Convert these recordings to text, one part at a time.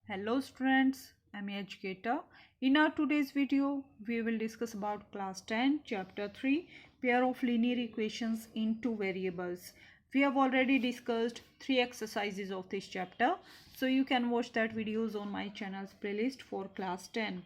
Hello students, I'm your educator. In our today's video, we will discuss about class 10, chapter 3, pair of linear equations in two variables. We have already discussed 3 exercises of this chapter, so you can watch that videos on my channel's playlist for class 10.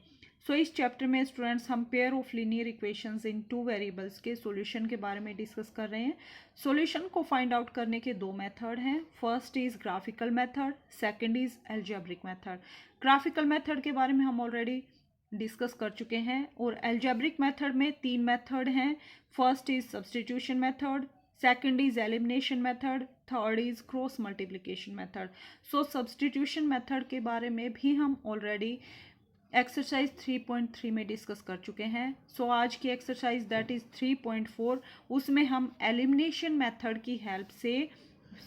सो इस chapter में students हम pair of linear equations in two variables के solution के बारे में discuss कर रहे हैं। सॉल्यूशन को फाइंड आउट करने के दो मेथड हैं। First is graphical method, second is algebraic method. Graphical method के बारे में हम ऑलरेडी डिस्कस कर चुके हैं और अलजेब्रिक मेथड में 3 मेथड हैं। First is substitution method, second is elimination method, third is cross multiplication method. So substitution method के बारे में भी हम ऑलरेडी एक्सरसाइज 3.3 में डिस्कस कर चुके हैं। सो आज की एक्सरसाइज दैट इज 3.4, उसमें हम एलिमिनेशन मेथड की हेल्प से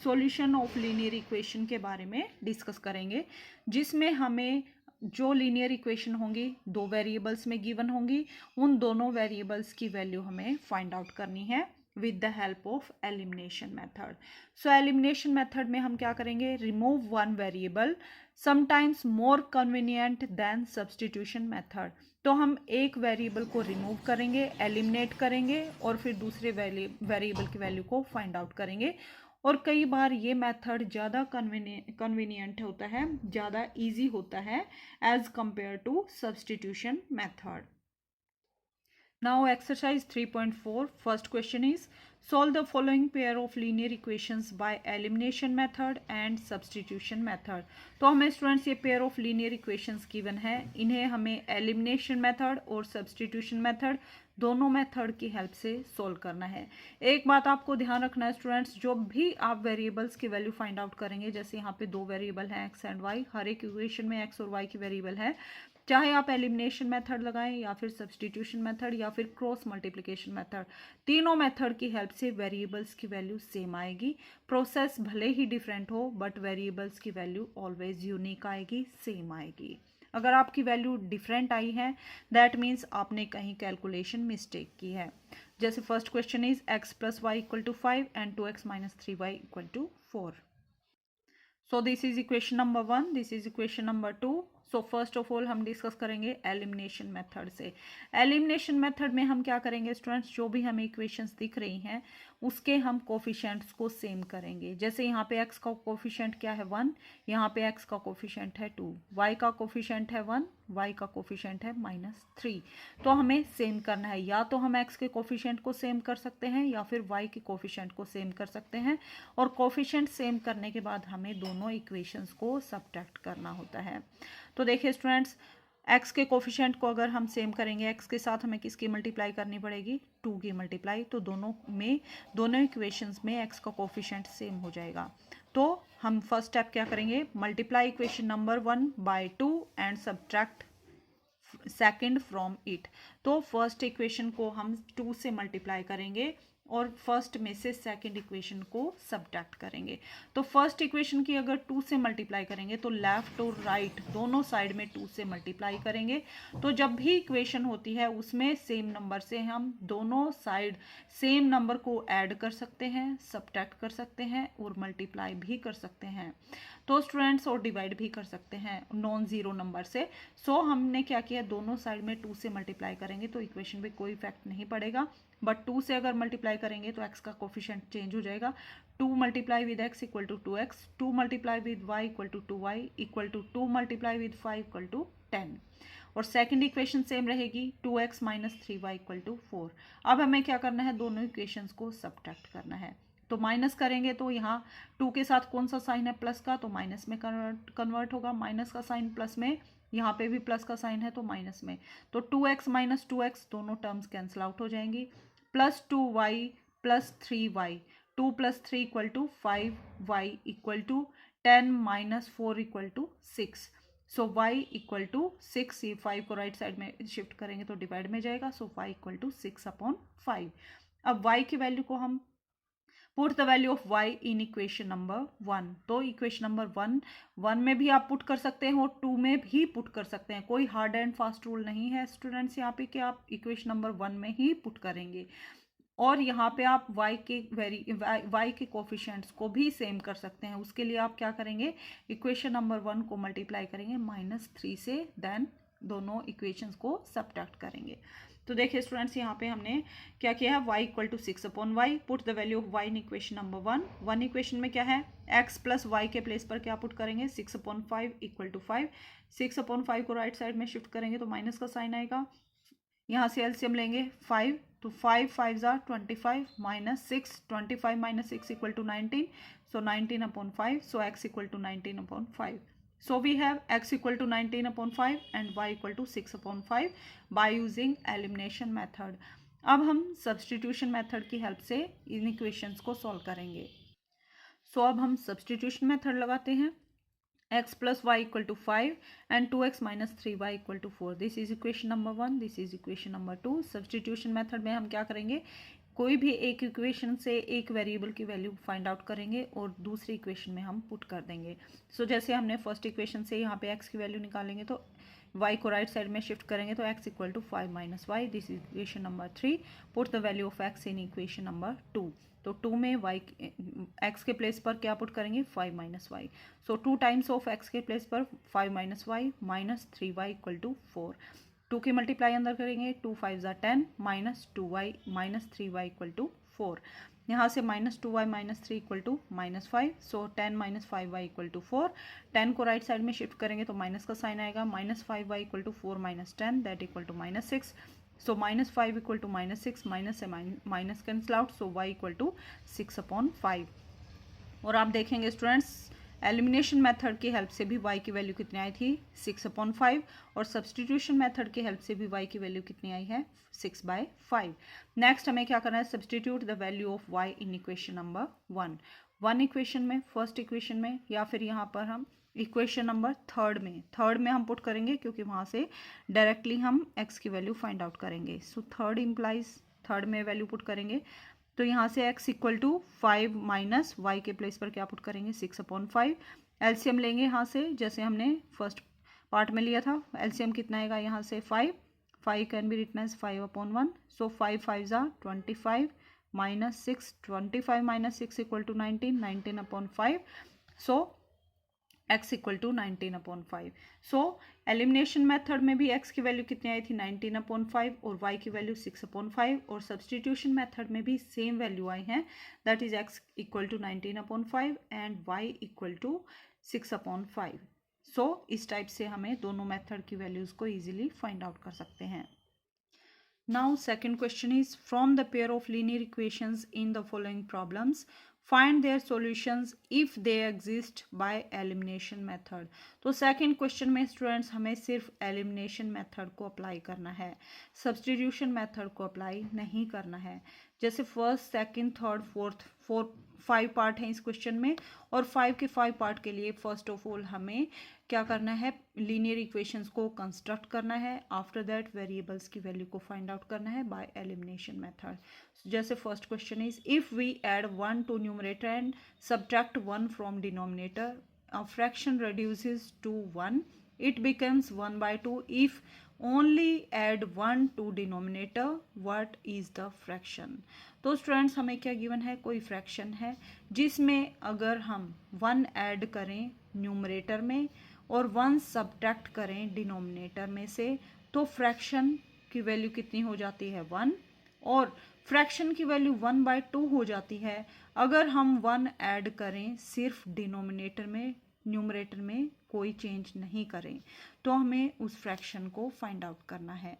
सॉल्यूशन ऑफ लीनियर इक्वेशन के बारे में डिस्कस करेंगे, जिसमें हमें जो लीनियर इक्वेशन होंगी दो वेरिएबल्स में गिवन होंगी, उन दोनों वेरिएबल्स की वैल्यू हमें फाइंड आउट करनी है with the help of elimination method. So elimination method में हम क्या करेंगे, remove one variable sometimes more convenient than substitution method. तो हम एक वेरिएबल को रिमूव करेंगे, एलिमिनेट करेंगे और फिर दूसरे वेरिएबल की वैल्यू को फाइंड आउट करेंगे। और कई बार ये मेथड ज़्यादा कन्वीनियंट होता है, ज़्यादा इजी होता है as compare to substitution method. Now exercise 3.4, first question is solve the following pair of linear equations by elimination method and substitution method। तो हमें स्टूडेंट्स ये pair of linear equations given है, इन्हें हमें elimination method और substitution method दोनों method की help से सोल्व करना है। एक बात आपको ध्यान रखना है स्टूडेंट्स, जो भी आप वेरिएबल्स की वैल्यू फाइंड आउट करेंगे, जैसे यहाँ पे दो वेरिएबल हैं एक्स एंड वाई, हर एक इक्वेशन में एक्स और वाई की वेरिएबल है, चाहे आप एलिमिनेशन मेथड लगाएं या फिर सब्स्टिट्यूशन मेथड या फिर क्रॉस मल्टीप्लिकेशन मेथड, तीनों मेथड की हेल्प से वेरिएबल्स की वैल्यू सेम आएगी। प्रोसेस भले ही डिफरेंट हो बट वेरिएबल्स की वैल्यू ऑलवेज यूनिक आएगी, सेम आएगी। अगर आपकी वैल्यू डिफरेंट आई है दैट मीन्स आपने कहीं कैलकुलेशन मिस्टेक की है। जैसे first question is x plus y equal to 5 and 2x minus 3y equal to 4। So this is equation number 1, this is equation number 2। So first of all हम discuss करेंगे elimination method से। Elimination method में हम क्या करेंगे students, जो भी हमें इक्वेशंस दिख रही हैं उसके हम कोफिशिएंट्स को सेम करेंगे। जैसे यहाँ पे x का कोफिशिएंट क्या है 1, यहाँ पे x का कोफिशिएंट है 2, y का कोफिशिएंट है 1, y का कोफिशिएंट है -3। तो हमें सेम करना है, या तो हम x के कोफिशिएंट को सेम कर सकते हैं या फिर y के कोफिशिएंट को सेम कर सकते हैं। और कोफिशिएंट सेम करने के बाद हमें दोनों इक्वेशंस को सबट्रैक्ट करना होता है। तो देखिए स्टूडेंट्स, x के कोफिशिएंट को अगर हम सेम करेंगे, x के साथ हमें किसकी मल्टीप्लाई करनी पड़ेगी, 2 की मल्टीप्लाई। तो दोनों इक्वेशंस में x का कोफिशिएंट सेम हो जाएगा। तो हम फर्स्ट स्टेप क्या करेंगे, multiply equation number 1 by 2 and subtract second from it. तो फर्स्ट इक्वेशन को हम 2 से मल्टीप्लाई करेंगे और फर्स्ट में से सेकंड इक्वेशन को सबट्रैक्ट करेंगे। तो फर्स्ट इक्वेशन की अगर 2 से मल्टीप्लाई करेंगे तो लेफ्ट और राइट दोनों साइड में 2 से मल्टीप्लाई करेंगे। तो जब भी इक्वेशन होती है उसमें सेम नंबर से हम दोनों साइड सेम नंबर को ऐड कर सकते हैं, सबट्रैक्ट कर सकते हैं और मल्टीप्लाई भी कर सकते हैं। तो स्टूडेंट्स और डिवाइड भी कर सकते हैं नॉन जीरो नंबर से। सो हमने क्या किया, दोनों साइड में 2 से मल्टीप्लाई करेंगे तो इक्वेशन पे कोई इफेक्ट नहीं पड़ेगा। बट 2 से अगर मल्टीप्लाई करेंगे तो x का कोफिशिएंट चेंज हो जाएगा। 2 multiply with x equal to 2x, 2 multiply with y equal to 2y equal to 2 multiply with 5 equal to 10। और सेकंड इक्वेशन सेम रहेगी, 2x minus 3y equal to 4। अब हमें क्या करना है, दोनों इक्वेशंस को सबट्रैक्ट करना है। तो माइनस करेंगे तो यहाँ 2 के साथ कौन सा साइन है, प्लस का, तो माइनस में कन्वर्ट होगा। माइनस का साइन प्लस में, यहाँ पे भी प्लस का साइन है तो माइनस में। तो 2x माइनस 2x दोनों टर्म्स कैंसिल आउट हो जाएंगी। Plus 2y plus 3y, 2 plus 3 equal to 5y equal to 10 minus 4 equal to 6। So y equal to 6, ये 5 को राइट साइड में शिफ्ट करेंगे तो डिवाइड में जाएगा। सो y इक्वल टू 6/5। अब y की वैल्यू को हम put the value of y in equation number 1। तो इक्वेशन नंबर 1 में भी आप पुट कर सकते हैं और 2 में भी पुट कर सकते हैं। कोई हार्ड एंड फास्ट रूल नहीं है स्टूडेंट्स यहाँ पे कि आप इक्वेशन नंबर 1 में ही पुट करेंगे। और यहाँ पे आप y के कोफिशिएंट्स को भी सेम कर सकते हैं। उसके लिए आप क्या करेंगे, इक्वेशन नंबर 1 को मल्टीप्लाई करेंगे -3 से, देन दोनों इक्वेशंस को सब्ट्रैक्ट करेंगे। तो देखिए स्टूडेंट्स, यहाँ पे हमने क्या किया है, y equal to 6/y, put the value of y in equation number 1 equation में क्या है, x प्लस y के प्लेस पर क्या पुट करेंगे, 6/5 इक्वल टू 5, 6/5 को राइट साइड में शिफ्ट करेंगे तो माइनस का साइन आएगा। यहाँ से एलसीएम लेंगे 5, तो 5 5 ज़ा 25 minus 6, 25 minus 6 equal to 19, so 19/5, so x equal to 19/5. So we have x equal to 19/5 and y equal to 6/5 by using elimination method. अब हम substitution method की हेल्प से इन इक्वेशंस को सॉल्व करेंगे। अब हम substitution method लगाते हैं। x plus y equal to 5 and 2x minus 3y equal to 4. This is equation number 1. This is equation number 2. Substitution method में हम क्या करेंगे, कोई भी एक इक्वेशन से एक वेरिएबल की वैल्यू फाइंड आउट करेंगे और दूसरी इक्वेशन में हम पुट कर देंगे। जैसे हमने फर्स्ट इक्वेशन से यहाँ पे x की वैल्यू निकालेंगे तो y को राइट साइड में शिफ्ट करेंगे तो x equal to 5 minus y, this is equation number 3, put the value of x in equation number 2। तो 2 में x के प्लेस पर क्या पुट करेंगे, 5 minus y, so 2 times of x के प्लेस पर 5 minus y minus 3y equal to 4। 2 की multiply अंदर करेंगे, 2 5 ज़ा 10 minus 2y minus 3y equal to 4। यहाँ से -2y minus 3 equal to -5, so 10 minus 5y equal to 4। 10 को राइट साइड में शिफ्ट करेंगे तो माइनस का साइन आएगा, -5y equal to 4 minus 10 that equal to -6, so -5 equal to -6, minus से minus cancel out, so y equal to 6/5। और आप देखेंगे स्टूडेंट्स, एलिमिनेशन मेथड की हेल्प से भी y की वैल्यू कितनी आई थी, 6/5, और सब्सटीट्यूशन मेथड की हेल्प से भी y की वैल्यू कितनी आई है, 6/5। नेक्स्ट हमें क्या करना है, substitute the value of y in equation number 1 equation में, फर्स्ट इक्वेशन में, या फिर यहाँ पर हम इक्वेशन नंबर थर्ड में हम पुट करेंगे क्योंकि वहाँ से डायरेक्टली हम x की वैल्यू फाइंड आउट करेंगे। सो थर्ड इम्प्लाइज थर्ड में वैल्यू पुट करेंगे तो यहाँ से x equal to 5 minus y के प्लेस पर क्या पुट करेंगे, 6/5। एलसीएम लेंगे यहाँ से, जैसे हमने फर्स्ट पार्ट में लिया था। एलसीएम कितना आएगा यहाँ से 5 can be written as 5/1, so 5 5 ज़ा 25 minus 6, 25 minus 6 equal to 19/5, so x equal to 19/5। So elimination method में भी x की वैल्यू कितनी आई थी, 19/5, और y की वैल्यू 6/5, और सब्सटीट्यूशन मेथड में भी सेम वैल्यू आई हैं, that is x equal to 19/5 and y equal to 6/5। So इस टाइप से हमें दोनों मेथड की वैल्यूज़ को ईजिली फाइंड आउट कर सकते हैं। Now second question is, from the pair of linear equations in the following problems, find their solutions if they exist by elimination method। तो सेकंड क्वेश्चन में स्टूडेंट्स हमें सिर्फ elimination method को apply करना है, सब्सटीट्यूशन मेथड को apply नहीं करना है। जैसे first second third fourth 5 part हैं इस क्वेश्चन में, और 5 के 5 पार्ट के लिए फर्स्ट ऑफ ऑल हमें क्या करना है, लीनियर इक्वेशंस को कंस्ट्रक्ट करना है, आफ्टर दैट वेरिएबल्स की वैल्यू को फाइंड आउट करना है बाय एलिमिनेशन मेथड। जैसे first question is, if we add 1 to numerator and subtract 1 from denominator, a fraction reduces to 1, it becomes 1/2 if only add 1 to denominator, what is the fraction। तो students हमें क्या given है, कोई fraction है जिसमें अगर हम 1 ऐड करें न्यूमरेटर में और 1 सब्ट्रैक्ट करें डिनोमिनेटर में से, तो फ्रैक्शन की वैल्यू कितनी हो जाती है, 1, और फ्रैक्शन की वैल्यू 1/2 हो जाती है अगर हम 1 ऐड करें सिर्फ डिनोमिनेटर में, न्यूमरेटर में कोई चेंज नहीं करें। तो हमें उस फ्रैक्शन को फाइंड आउट करना है।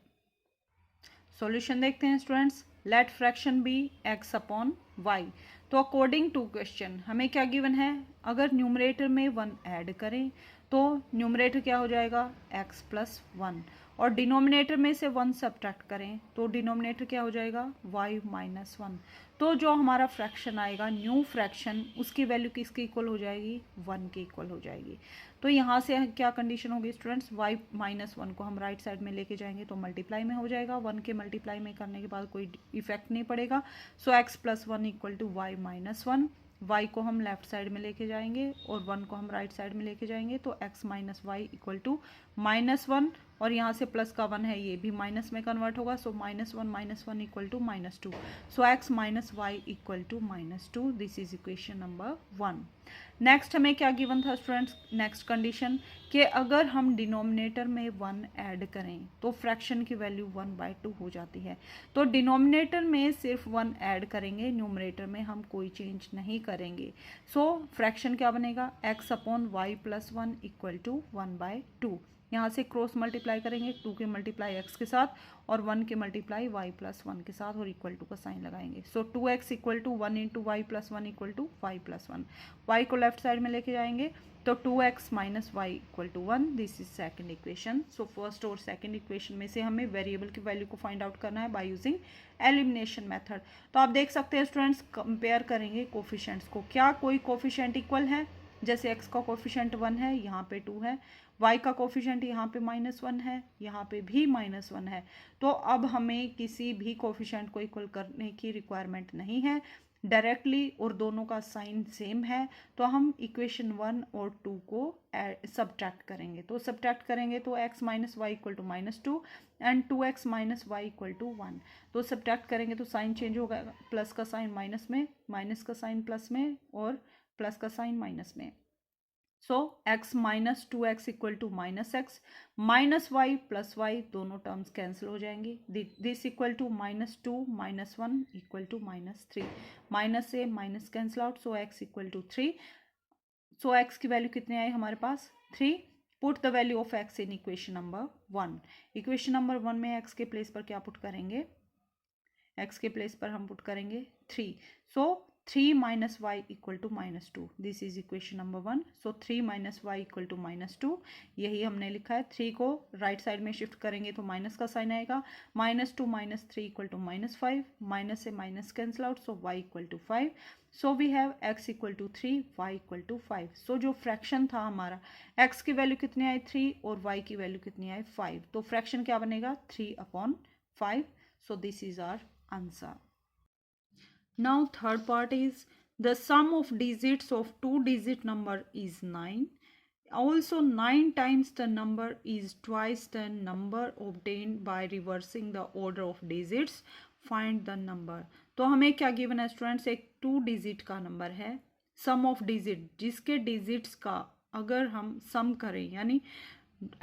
सॉल्यूशन देखते हैं students, late fraction B x/y। तो अकॉर्डिंग टू क्वेश्चन हमें क्या गिवन है, अगर न्यूमरेटर में 1 ऐड करें तो न्यूमरेटर क्या हो जाएगा, x + 1, और डिनोमिनेटर में से 1 सब्ट्रैक्ट करें तो डिनोमिनेटर क्या हो जाएगा, y - 1। तो जो हमारा फ्रैक्शन आएगा, न्यू फ्रैक्शन, उसकी वैल्यू किसके इक्वल हो जाएगी, 1 के इक्वल हो जाएगी। तो यहाँ से क्या कंडीशन होगी स्टूडेंट्स, y - 1 को हम राइट साइड में लेके जाएंगे तो मल्टीप्लाई में हो जाएगा, 1 के मल्टीप्लाई में करने के बाद कोई इफेक्ट नहीं पड़ेगा। सो x + 1 equal to y - 1, y को हम लेफ्ट साइड में लेके जाएंगे और 1 को हम राइट साइड में लेके जाएंगे तो x - y इक्वल टू -1, और यहाँ से प्लस का 1 है, ये भी माइनस में कन्वर्ट होगा। So -1 equal to -2। So x minus y equal to -2। This is equation number 1। Next हमें क्या गिवन था स्टूडेंट्स, नेक्स्ट कंडीशन कि अगर हम डिनोमिनेटर में 1 ऐड करें तो फ्रैक्शन की वैल्यू 1/2 हो जाती है। तो डिनोमिनेटर में सिर्फ 1 ऐड करेंगे, न्यूमरेटर में हम कोई चेंज नहीं करेंगे। सो फ्रैक्शन क्या बनेगा, x upon y plus 1 equal to 1/2। यहाँ से क्रॉस मल्टीप्लाई करेंगे, 2 के मल्टीप्लाई x के साथ और 1 के मल्टीप्लाई y प्लस 1 के साथ और इक्वल टू का साइन लगाएंगे। So 2x equal to 1 into y plus 1 equal to y plus 1। y को लेफ्ट साइड में लेके जाएंगे तो 2x minus y equal to 1। This is second equation. So first और सेकेंड इक्वेशन में से हमें वेरिएबल की वैल्यू को फाइंड आउट करना है बाय यूजिंग एलिमिनेशन मेथड। तो आप देख सकते हैं स्टूडेंट्स, कंपेयर करेंगे कोफिशिएंट्स को, क्या कोई कोफिशिएंट इक्वल है। जैसे x का कोफिशिएंट 1 है, यहाँ पे 2 है, y का कोफिशिएंट यहाँ पे -1 है, यहाँ पे भी -1 है। तो अब हमें किसी भी कोफिशिएंट को इक्वल करने की रिक्वायरमेंट नहीं है डायरेक्टली, और दोनों का साइन सेम है। तो हम इक्वेशन 1 और 2 को सब्ट्रैक्ट करेंगे। तो सब्ट्रैक्ट करेंगे तो x minus y equal to -2 and 2x minus y equal to 1। तो सब्ट्रैक्ट करेंगे तो साइन चेंज होगा, प्लस का साइन माइनस में, माइनस का साइन प्लस में और प्लस का साइन माइनस में। So x minus 2x equal to -x, minus y plus y, दोनों टर्म्स कैंसिल हो जाएंगे। This equal to -2 -1 equal to -3, minus से minus cancel out. So x equal to 3। So x की value कितने आए हमारे पास, 3। Put the value of x in equation number 1। Equation number 1 में x के प्लेस पर क्या पुट करेंगे, x के प्लेस पर हम पुट करेंगे 3। So 3 minus y equal to -2। This is equation number 1। So 3 minus y equal to -2, यही हमने लिखा है। 3 को राइट साइड में शिफ्ट करेंगे तो माइनस का साइन आएगा, -2 - 3 इक्वल टू -5, माइनस से minus cancel out. So y equal to 5। So we have x equal to 3, y equal to 5। So जो फ्रैक्शन था हमारा, x की वैल्यू कितनी आई 3 और y की वैल्यू कितनी आई 5, तो फ्रैक्शन क्या बनेगा 3/5। So this is our answer. Now third part is the sum of digits of two-digit number is 9. Also 9 times the number is twice the number obtained by reversing the order of digits. Find the number. तो हमें क्या given है students, एक 2 digit का number है, सम of digit, जिसके digits का अगर हम सम करें यानी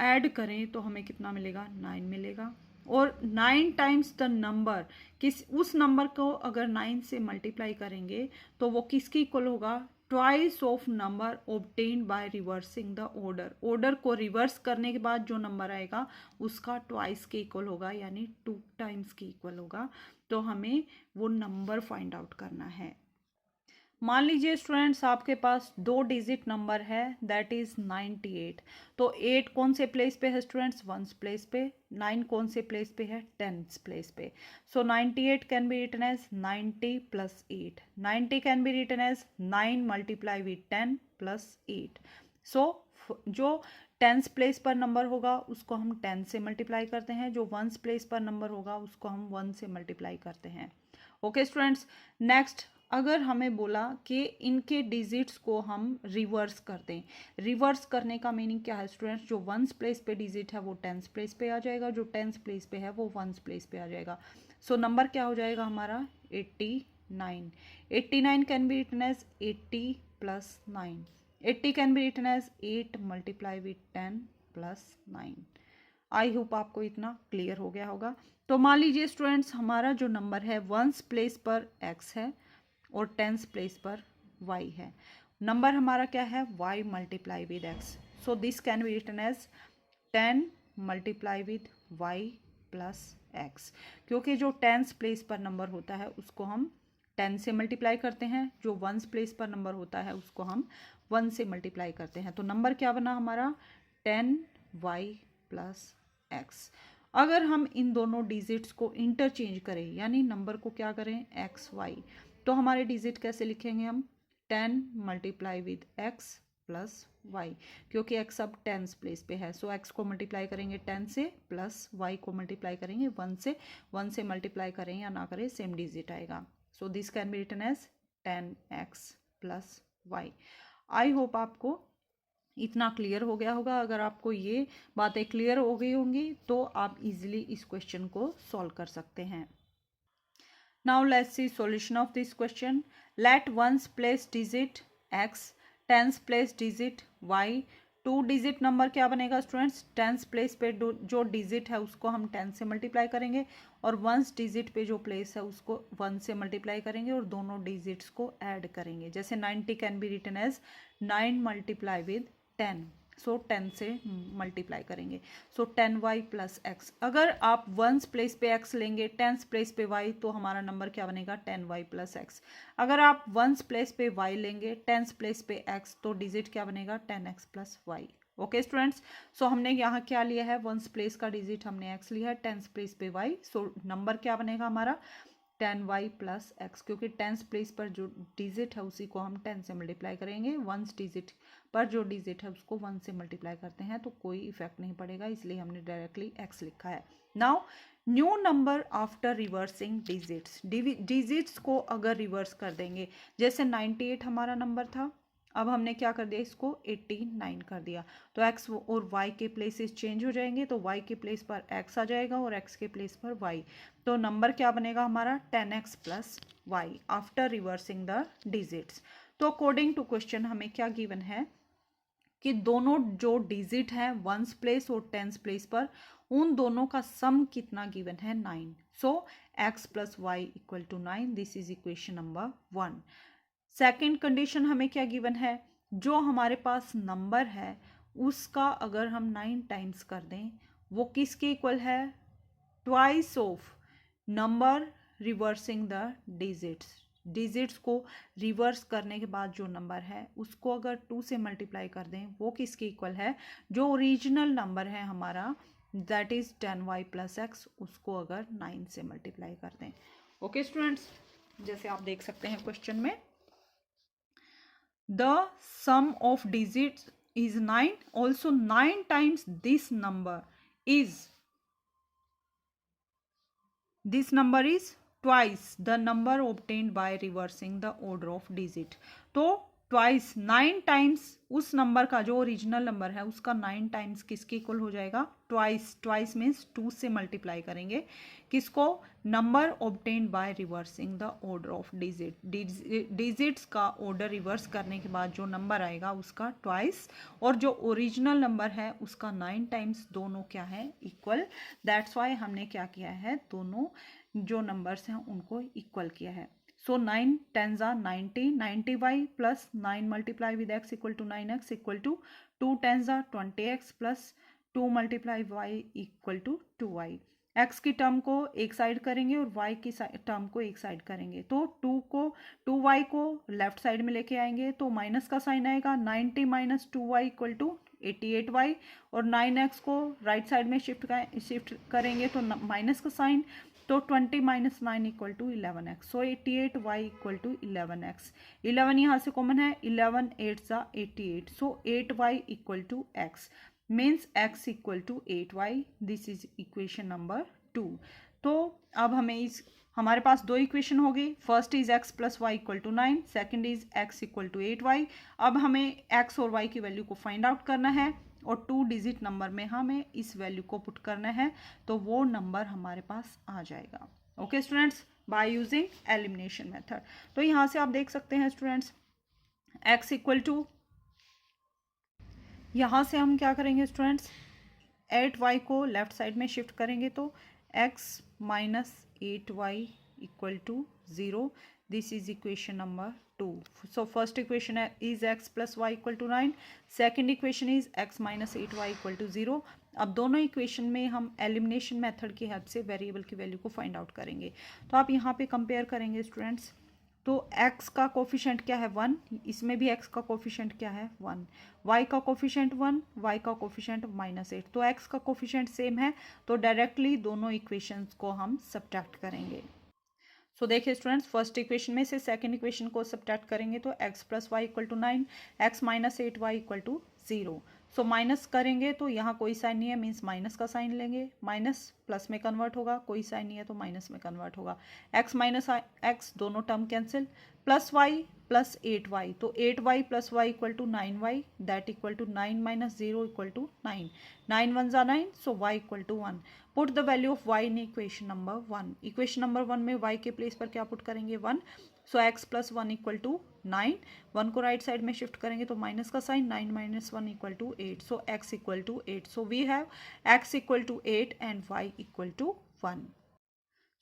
ऐड करें तो हमें कितना मिलेगा, 9 मिलेगा। और 9 टाइम्स द नंबर, उस नंबर को अगर 9 से मल्टीप्लाई करेंगे तो वो किसकी इक्वल होगा, twice of number obtained by reversing the order. Order को रिवर्स करने के बाद जो नंबर आएगा उसका ट्वाइस के इक्वल होगा, यानी 2 टाइम्स की इक्वल होगा। तो हमें वो नंबर फाइंड आउट करना है। मान लीजिए स्टूडेंट्स आपके पास 2 डिजिट नंबर है, दैट इज 98। तो 8 कौन से प्लेस पे है स्टूडेंट्स, 1 प्लेस पे। 9 कौन से प्लेस पे है, 10 प्लेस पे। So 98 can be written as 90 + 8। 90 can be written as 9 multiply with 10 + 8। So जो 10th प्लेस पर नंबर होगा उसको हम 10 से मल्टीप्लाई करते हैं, जो 1 प्लेस पर नंबर होगा उसको हम 1 से मल्टीप्लाई करते हैं। ओके स्टूडेंट्स, नेक्स्ट अगर हमें बोला कि इनके डिजिट्स को हम रिवर्स कर दें, रिवर्स करने का मीनिंग क्या है स्टूडेंट्स, जो 1 प्लेस पे डिजिट है वो 10th प्लेस पे आ जाएगा, जो 10th प्लेस पे है वो 1 प्लेस पे आ जाएगा। सो नंबर क्या हो जाएगा हमारा 89। 89 can be written as 80 + 9। 80 can be written as 8 multiply with 10 + 9। I hope आपको इतना क्लियर हो गया होगा। तो मान लीजिए स्टूडेंट्स हमारा जो नंबर है 1 प्लेस पर x है और 10th प्लेस पर y है। नंबर हमारा क्या है, y multiply with x। So this can be written as 10 multiply with y plus x, क्योंकि जो 10th प्लेस पर नंबर होता है उसको हम 10 से मल्टीप्लाई करते हैं, जो 1 प्लेस पर नंबर होता है उसको हम 1 से मल्टीप्लाई करते हैं। तो नंबर क्या बना हमारा 10y प्लस x। अगर हम इन दोनों डिजिट्स को इंटरचेंज करें यानी नंबर को क्या करें xy, तो हमारे डिजिट कैसे लिखेंगे हम 10 multiply with x plus y, क्योंकि x अब 10th प्लेस पे है। सो x को मल्टीप्लाई करेंगे 10 से प्लस y को मल्टीप्लाई करेंगे 1 से। 1 से मल्टीप्लाई करें या ना करें सेम डिजिट आएगा। So this can be written as 10x plus y। I hope आपको इतना क्लियर हो गया होगा। अगर आपको ये बातें क्लियर हो गई होंगी तो आप इजीली इस क्वेश्चन को सॉल्व कर सकते हैं। Now let's see solution of this question. Let ones place digit x, tens place digit y. Two digit number क्या बनेगा स्टूडेंट्स? टेंस प्लेस पे जो डिजिट है उसको हम 10 से मल्टीप्लाई करेंगे और वंस डिजिट पे जो प्लेस है उसको 1 से मल्टीप्लाई करेंगे और दोनों डिजिट्स को ऐड करेंगे। जैसे 90 can be written as 9 multiply with 10, so 10 से मल्टीप्लाई करेंगे। So 10y plus x. अगर आप वंस प्लेस पे x लेंगे, टेंस प्लेस पे y, तो हमारा नंबर क्या बनेगा? 10y plus x. अगर आप वंस प्लेस पे y लेंगे, टेंस प्लेस पे x, तो डिजिट क्या बनेगा? 10x plus Y. Okay students, so हमने यहाँ क्या लिया है? वंस प्लेस का डिजिट हमने x लिया है, टेंस प्लेस पे y, सो नंबर क्या बनेगा हमारा? 10y प्लस एक्स, क्योंकि टेंस प्लेस पर जो डिजिट है उसी को हम 10 से मल्टीप्लाई करेंगे। वंस डिजिट पर जो डिजिट है उसको 1 से मल्टीप्लाई करते हैं तो कोई इफेक्ट नहीं पड़ेगा, इसलिए हमने डायरेक्टली x लिखा है। Now new number after reversing digits. Digits को अगर रिवर्स कर देंगे, जैसे 98 हमारा नंबर था, अब हमने क्या कर दिया? इसको 89 कर दिया, तो x और y के प्लेसेस चेंज हो जाएंगे, तो y के प्लेस पर x आ जाएगा और x के प्लेस पर y, तो नंबर क्या बनेगा हमारा? 10x plus y after reversing the digits. तो अकॉर्डिंग टू क्वेश्चन हमें क्या गिवन है कि दोनों जो डिजिट हैं वंस प्लेस और टेंस प्लेस पर, उन दोनों का सम कितना गिवन है? 9। So x plus y equal to 9। This is equation number 1। Second condition हमें क्या गिवन है? जो हमारे पास नंबर है उसका अगर हम 9 टाइम्स कर दें, वो किसके इक्वल है? Twice of number reversing the digits. Digits को रिवर्स करने के बाद जो नंबर है उसको अगर 2 से मल्टीप्लाई कर दें, वो किसके इक्वल है? जो ओरिजिनल नंबर है हमारा, that is 10y plus x, उसको अगर 9 से मल्टीप्लाई कर दें। ओके स्टूडेंट्स, जैसे आप देख सकते हैं क्वेश्चन में, the sum of digits is 9, also 9 times this number is twice the number obtained by reversing the order of digit। तो ट्वाइस 9 टाइम्स उस नंबर का जो ओरिजिनल नंबर है उसका 9 टाइम्स किसके इक्वल हो जाएगा? ट्वाइस। ट्वाइस मीन्स 2 से मल्टीप्लाई करेंगे किसको? Number obtained by reversing the order of digit. Digits का ऑर्डर रिवर्स करने के बाद जो नंबर आएगा उसका ट्वाइस, और जो ओरिजिनल नंबर है उसका 9 टाइम्स, दोनों क्या है? इक्वल। दैट्स वाई हमने क्या किया है? दोनों जो नंबर्स हैं उनको इक्वल किया है। सो 9 10 ज़ा 90, 90y plus 9 multiply with x equal to 9x equal to 2 10 ज़ा 20x plus 2 multiply y equal to 2y। x की टर्म को एक साइड करेंगे और y की टर्म को एक साइड करेंगे, तो 2y को लेफ्ट साइड में लेके आएंगे तो माइनस का साइन आएगा। 90 minus 2y equal to 88y, और 9x को राइट साइड में शिफ्ट करेंगे तो माइनस का साइन, तो 20 minus 9 equal to 11x। So 88y equal to 11x। 11 यहाँ से कॉमन है, 11 8 ज़ा 88, so 8y equal to x, means x equal to 8y। This is equation number 2। तो अब हमारे पास दो इक्वेशन हो गई। First is x plus y equal to 9, second is x equal to 8y। अब हमें x और y की वैल्यू को फाइंड आउट करना है और 2 डिजिट नंबर में हमें इस वैल्यू को पुट करना है, तो वो नंबर हमारे पास आ जाएगा। Okay students, by using elimination method. तो यहाँ से आप देख सकते हैं स्टूडेंट्स, x इक्वल टू, यहाँ से हम क्या करेंगे स्टूडेंट्स? 8y को लेफ्ट साइड में शिफ्ट करेंगे तो x minus 8y equal to 0। This is equation number 2। So first equation है is x plus y equal to 9, second equation is x minus 8y equal to 0। अब दोनों equation में हम elimination method की help से variable की value को find out करेंगे। तो आप यहाँ पे कंपेयर करेंगे स्टूडेंट्स, तो x का कोफिशिएंट क्या है? 1, इसमें भी x का कोफिशिएंट क्या है? 1, y का कोफिशिएंट 1, y का कोफिशिएंट -8, तो x का कोफिशिएंट सेम है, तो डायरेक्टली दोनों इक्वेशंस को हम सब्ट्रैक्ट करेंगे। सो देखिए स्टूडेंट्स, फर्स्ट इक्वेशन में से सेकंड इक्वेशन को सब्ट्रैक्ट करेंगे तो x plus y equal to 9, x minus 8y equal to 0। So minus करेंगे तो यहाँ कोई साइन नहीं है, मीन्स माइनस का साइन लेंगे, माइनस प्लस में कन्वर्ट होगा, कोई साइन नहीं है तो माइनस में कन्वर्ट होगा, एक्स माइनस एक्स दोनों term cancel, plus y plus 8y, तो 8y plus y equal to 9y, that equal to 9 minus 0 equal to 9, 9 1 जा 9, so y equal to 1। Put the value of y in equation number 1, equation number 1 में y के place पर क्या put करेंगे 1, सो x plus 1 equal to 9, 1 को right side में shift करेंगे तो माइनस का sign, 9 minus 1 equal to 8, so x equal to 8, so we have x equal to 8 and y equal to 1।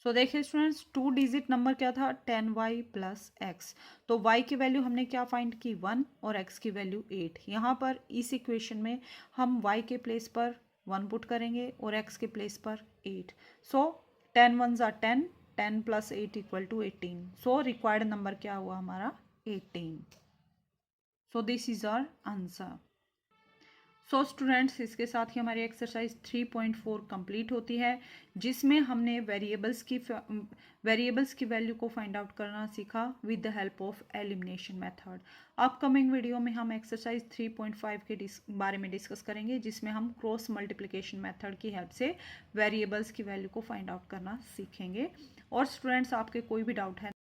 So देखिए स्टूडेंट्स, 2 डिजिट नंबर क्या था 10y plus x, तो y की वैल्यू हमने क्या फाइंड की 1 और x की वैल्यू 8। यहाँ पर इस इक्वेशन में हम y के प्लेस पर 1 पुट करेंगे और x के प्लेस पर 8, सो 10 1 ज़ा 10, 10 plus 8 equal to 18, so required number क्या हुआ हमारा 18। So this is our answer. सो स्टूडेंट्स, इसके साथ ही हमारी एक्सरसाइज 3.4 कंप्लीट होती है, जिसमें हमने वेरिएबल्स की वैल्यू को फाइंड आउट करना सीखा with the help of elimination method. Upcoming video में हम एक्सरसाइज 3.5 के बारे में डिस्कस करेंगे, जिसमें हम क्रॉस मल्टीप्लिकेशन मेथड की हेल्प से वेरिएबल्स की वैल्यू को फाइंड आउट करना सीखेंगे। और स्टूडेंट्स, आपके कोई भी डाउट है